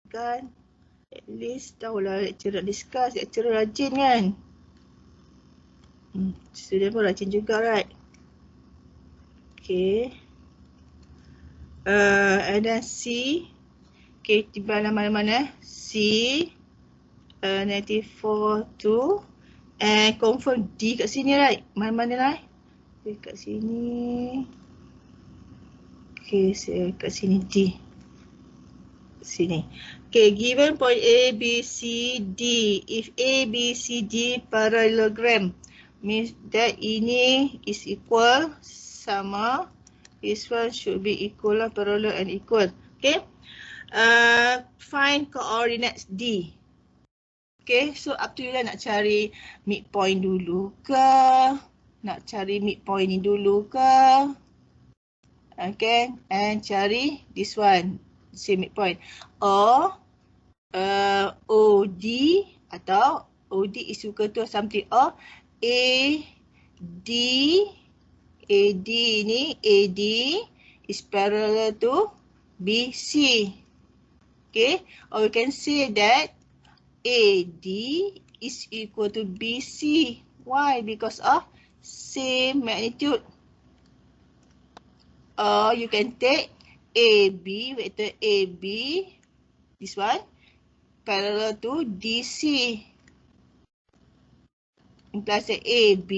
Kan? At least tahulah lecturer discuss. Lecturer rajin kan? Student pun rajin juga, right? Okay. And then C. Okay, tiba mana-mana. C. -4 tu. And confirm D kat sini, right? Mana-mana lah. Okay, kat sini. Okay, kat sini D. Sini. Okay, given point A, B, C, D. If A, B, C, D parallelogram, means that ini is equal, sama. This one should be equal lah, parallel and equal. Okay. Find coordinates D. Okay, so up to you lah nak cari midpoint dulu ke? Nak cari midpoint ni dulu ke? Okay, and cari this one, same midpoint. Or OD atau OD is equal to something. Or AD ni, AD is parallel to BC. Okay, or we can say that AD is equal to BC. Why? Because of same magnitude. Or you can take AB, vector AB, this one, parallel to DC. Implies that AB,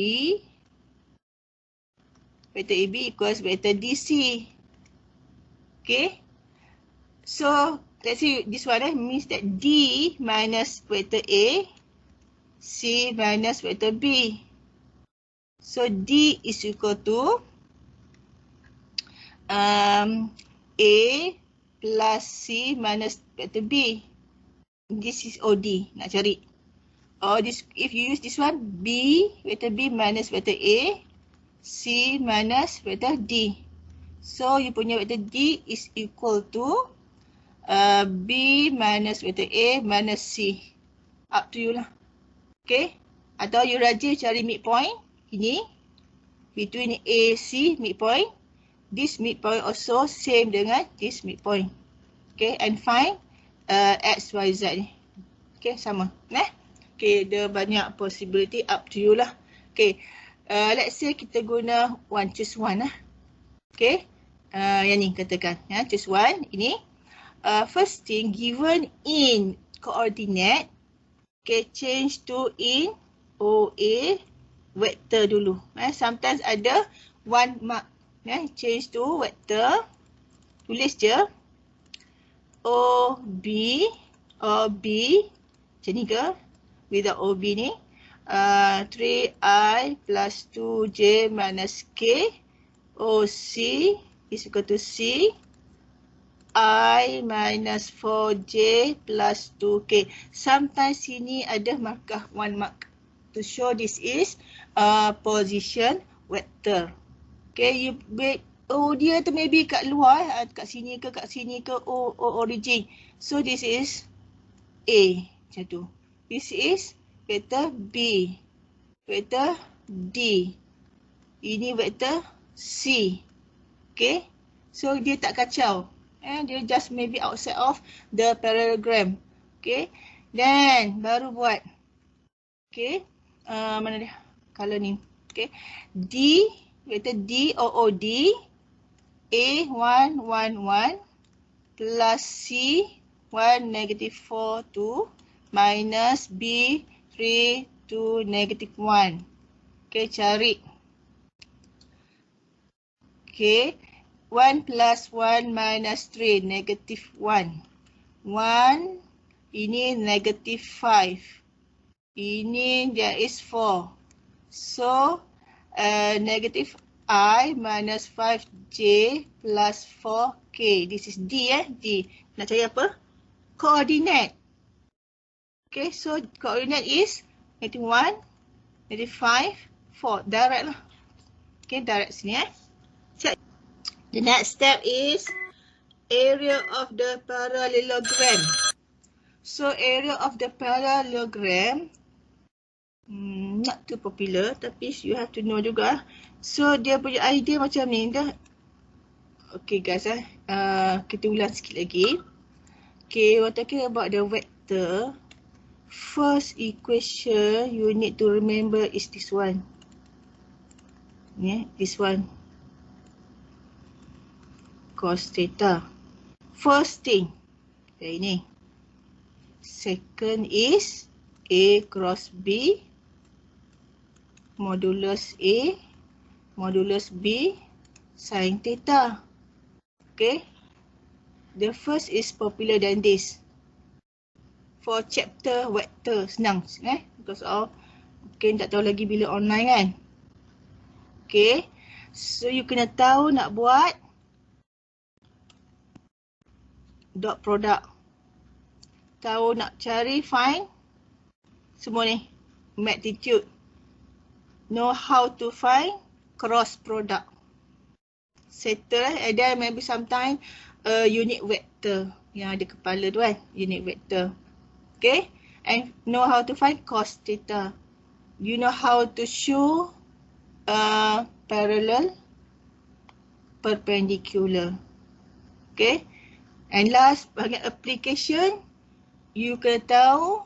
vector AB equals vector DC. Okay. So, let's see this one means that D minus vector A, C minus vector B. So, D is equal to A plus C minus vector B. This is OD, nak cari. Or this, if you use this one, B, vector B minus vector A, C minus vector D. So, you punya vector D is equal to B minus vector A minus C. Up to you lah. Okay. Atau you rajin cari midpoint. Ini. Between A, C, midpoint. This midpoint also same dengan this midpoint. Okay. And find X, Y, Z ni. Okay. Sama. Okay. Ada banyak possibility. Up to you lah. Okay. Let's say kita guna one. Choose one lah. Okay. Yang ni katakan. Choose one. Ini. First thing, given in coordinate, okay, change to in OA vector dulu. Sometimes ada one mark. Change to vector. Tulis je. OB, OB, macam ni ke? Without OB ni. 3I plus 2J minus K. OC is equal to C. I minus 4J plus 2K. Sometimes sini ada markah one mark to show this is position vector. Okay, you dia tu maybe kat luar, kat sini ke origin. So this is A, macam tu. This is vector B, vector D. Ini vector C. Okay, so dia tak kacau. Dia just maybe outside of the parallelogram. Okay. Then baru buat. Okay. Mana dia? Color ni. Okay. D. Vector D. OOD. A1, 1, 1. Plus C. 1, negative 4, 2. Minus B. 3, 2, negative 1. Okay. Cari. Okay. 1 plus 1 minus 3, negative 1. 1, ini negative 5. Ini there is 4. So, negative I minus 5J plus 4K. This is D, D. Nak cari apa? Coordinate. Okay, so coordinate is negative 1, negative 5, 4. Direct lah. Okay, direct sini, Check. The next step is area of the parallelogram. So area of the parallelogram not too popular, tapi you have to know juga. So dia punya idea macam ni dah. Okay guys, kita ulang sikit lagi. Okay, we're talking about the vector. First equation you need to remember is this one. Yeah, this one. Cos theta. First thing, ini. Second is A cross B modulus A modulus B sin theta. Okay. The first is popular than this. For chapter vector senang because of mungkin tak tahu lagi bila online kan. Okay. So you kena tahu nak buat dot product. Tahu nak cari find semua ni magnitude. Know how to find cross product. Settle and then maybe sometime unit vector yang ada kepala tu kan, unit vector. Okay, and know how to find cos theta. You know how to show parallel perpendicular. Okay, and last bahagian application, you kena tahu,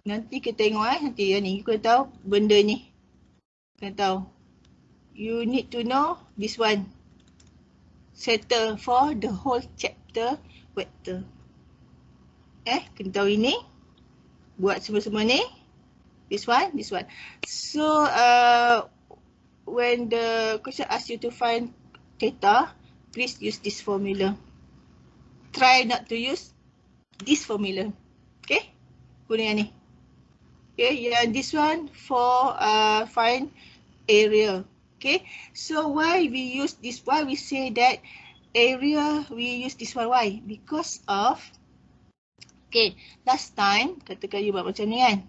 nanti kita tengok nanti ni, you kena tahu benda ni. Kena tahu. You need to know this one. Settle for the whole chapter vector. Kena tahu ini. Buat semua-semua ni. This one, this one. So, when the question asks you to find theta, please use this formula. Try not to use this formula. Okay? Guna yang ni. Okay, yang this one for find area. Okay, so why we use this? Why we say that area we use this one? Why? Because of okay, last time katakan you buat macam ni kan.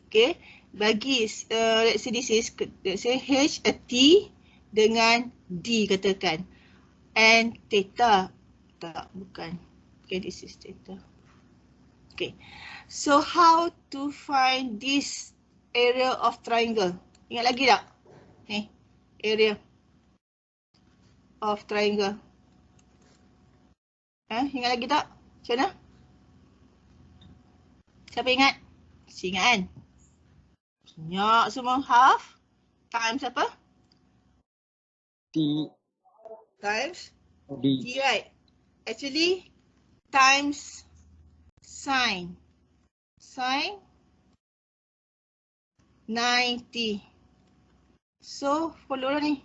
Okay, bagi let's say this is H a T dengan D katakan, and theta tak bukan. Okay, this is theta. Okay, so how to find this area of triangle? Ingat lagi tak? Ni, area of triangle. Ingat lagi tak? Macam mana? Siapa ingat? Mesti ingat kan? Banyak semua. Half times apa? T Times D. D, right? Actually, times sin. Sin 90. So, follow lah ni.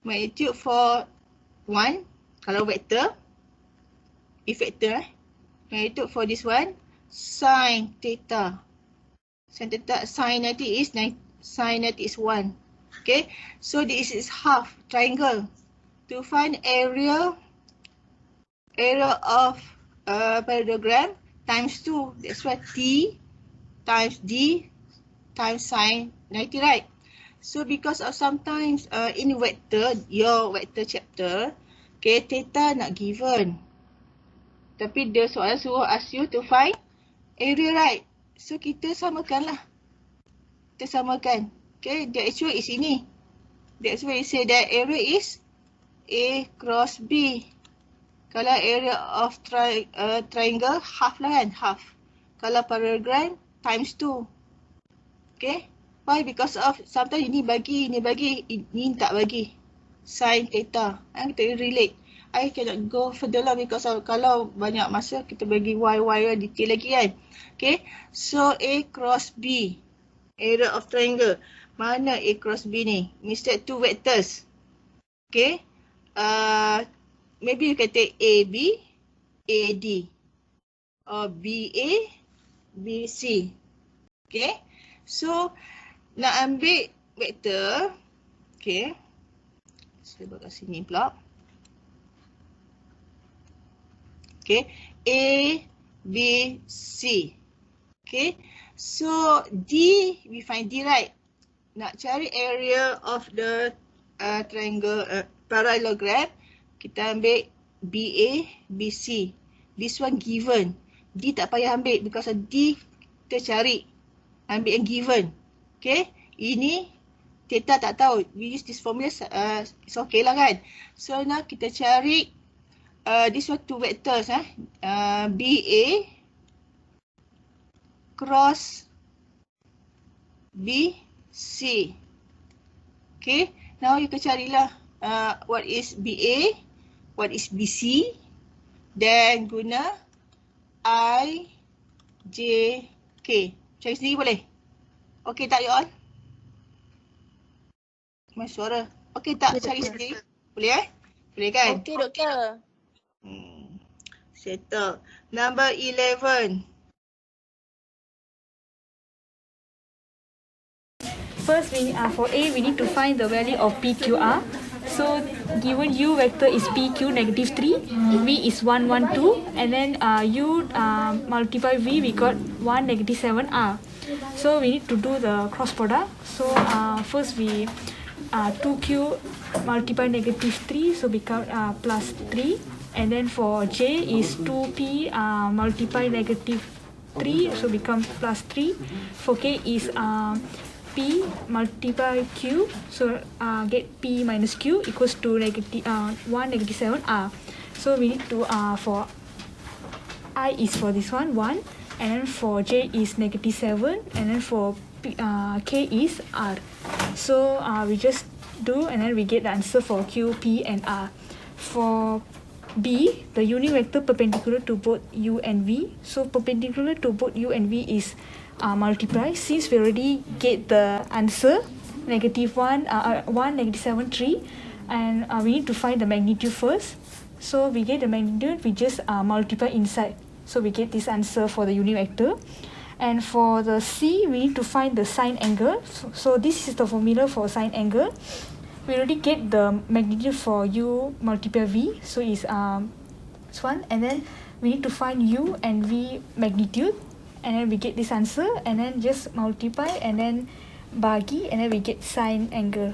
Magnitude for 1, kalau vector. If vector magnitude for this one, sin theta. Sin theta, sin 90 is sin 90 is 1. Okay, so this is half triangle. To find area of parallelogram times 2. That's why T times D times sin 90, right? So because of sometimes in vector, your vector chapter, okay, theta not given. Tapi dia soalan suruh ask you to find area, right? So kita samakan lah. Kita samakan. Okay, the actual is ini. That's why you say that area is A cross B. Kalau area of triangle, half lah kan, half. Kalau parallelogram, times 2. Okay. Why? Because of sometimes ini bagi, ini tak bagi. Sin theta. Kita relate. I cannot go further lah because of, kalau banyak masa kita bagi y detail lagi kan. Okay. So A cross B. Area of triangle. Mana A cross B ni? Mesti two vectors. Okay. Maybe you can take AB, AD. Or BA, BC. Okay. So, nak ambil vektor. Okay. Saya buat kat sini pula. Okay. A, B, C. Okay. So, D, we find D, right? Nak cari area of the triangle, parallelogram. Kita ambil BA, BC. This one given. D tak payah ambil because D kita cari. Ambil yang given. Okay. Ini theta tak tahu. We use this formula. It's okay lah kan. So now kita cari this one two vectors, BA cross BC. Okay, now you can carilah what is BA, what is BC, then guna I, J, K. Cari sendiri boleh? Okay tak you all? My suara. Okay tak cari sendiri? Boleh Boleh kan? Okey doktor. Settle. Number 11. First, for A, we need to find the value of PQR. So, given U vector is PQ negative 3, V is 1, 1, 2, and then U multiply V, we got 1, negative 7, R. So, we need to do the cross product. So, first we 2Q multiply negative 3, so become plus 3. And then for J is 2P multiply negative 3, so become plus 3. For K is P multiply Q, so get P minus Q equals to negative 1, negative 7 R. So we need to for I is for this one 1, and then for J is negative 7, and then for K is R. So we just do, and then we get the answer for Q, P, and R. For B, the unit vector perpendicular to both U and V. So perpendicular to both U and V is multiply. Since we already get the answer, negative 1, 1, negative 7, 3, and we need to find the magnitude first. So we get the magnitude, we just multiply inside. So we get this answer for the unit vector. And for the C, we need to find the sine angle. So this is the formula for sine angle. We already get the magnitude for U multiple V, so it's this one, and then we need to find U and V magnitude, and then we get this answer, and then just multiply and then bagi, and then we get sine angle.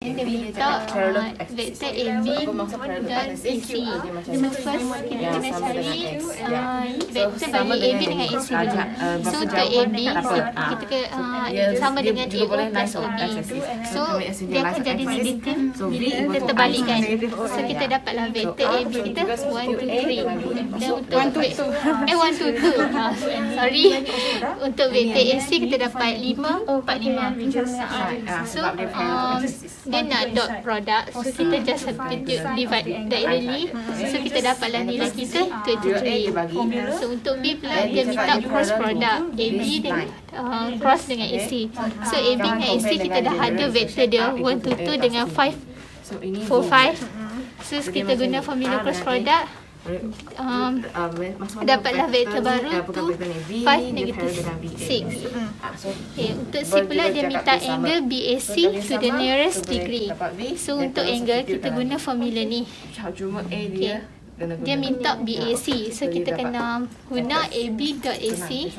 Dia minta vektor AB dan AC. So first kita kena cari vektor bagi AB dengan AC dulu. So untuk AB kita sama dengan AO plus OB. So dia akan jadi negatif bila kita terbalikkan. So kita dapatlah vektor AB kita 1, 2, 3. Dan untuk 1, 2. Sorry. Untuk vektor AC kita dapat 5, 4, 5. So dia nak dot product, so kita just substitute divide diagonally, so kita dapatlah nilai kita 23. So untuk B pula dia minta cross product AB dengan cross dengan AC. So AB dengan AC kita dah ada vektor dia 1, 2, 2 dengan 5, 4, 5. So kita guna formula cross product, dapatlah vektor baru 2, 5, negative 6. Okay, untuk C pula dia minta angle BAC to the nearest degree. So untuk angle kita guna formula ni. Okay. Dia minta BAC, so kita kena guna AB.AC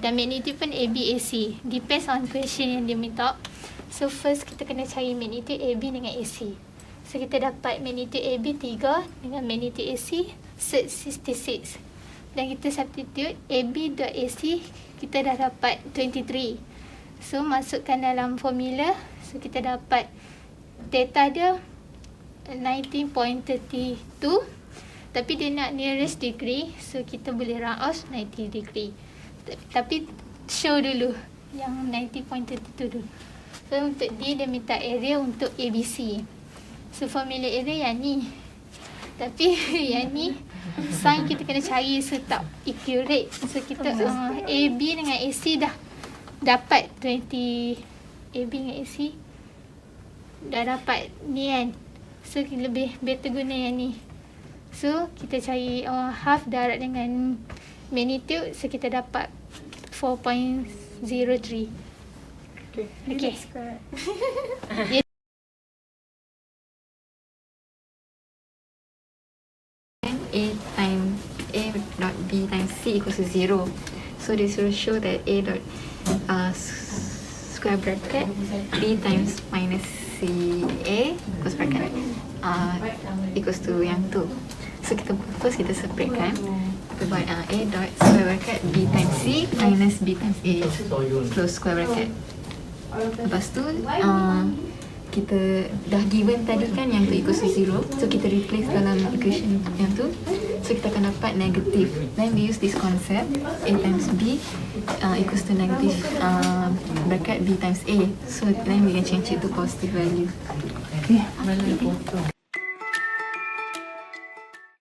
dan magnitude pun ABAC. Depends on question yang dia minta. So first kita kena cari magnitude AB dengan AC. So kita dapat magnitude AB 3 dengan magnitude AC 66. Dan kita substitute AB.AC, kita dah dapat 23. So masukkan dalam formula, so kita dapat theta dia 19.32. Tapi dia nak nearest degree, so kita boleh round off 90 degree. Tapi show dulu yang 90.32 dulu. So untuk D dia minta area untuk ABC. So formula area yang ni. Tapi yang ni sign kita kena cari, so tak accurate. So kita AB dengan AC dah dapat 20. AB dengan AC dah dapat ni kan. So lebih better guna yang ni. So kita cari half darat dengan magnitude, so kita dapat 4.03. Okay. A times A dot B times C equals to 0. So this will show that A dot square bracket B times minus C A close bracket equals to yang 2. So first kita separate kan. Kita buat A dot square bracket B times C minus B times A, close square bracket. Lepas tu kita dah given tadi kan yang tu equals to 0, so kita replace dalam equation yang tu, so kita akan dapat negative. Then we use this concept A times B equals to negative bracket B times A, so then we can change it to positive value. Okay.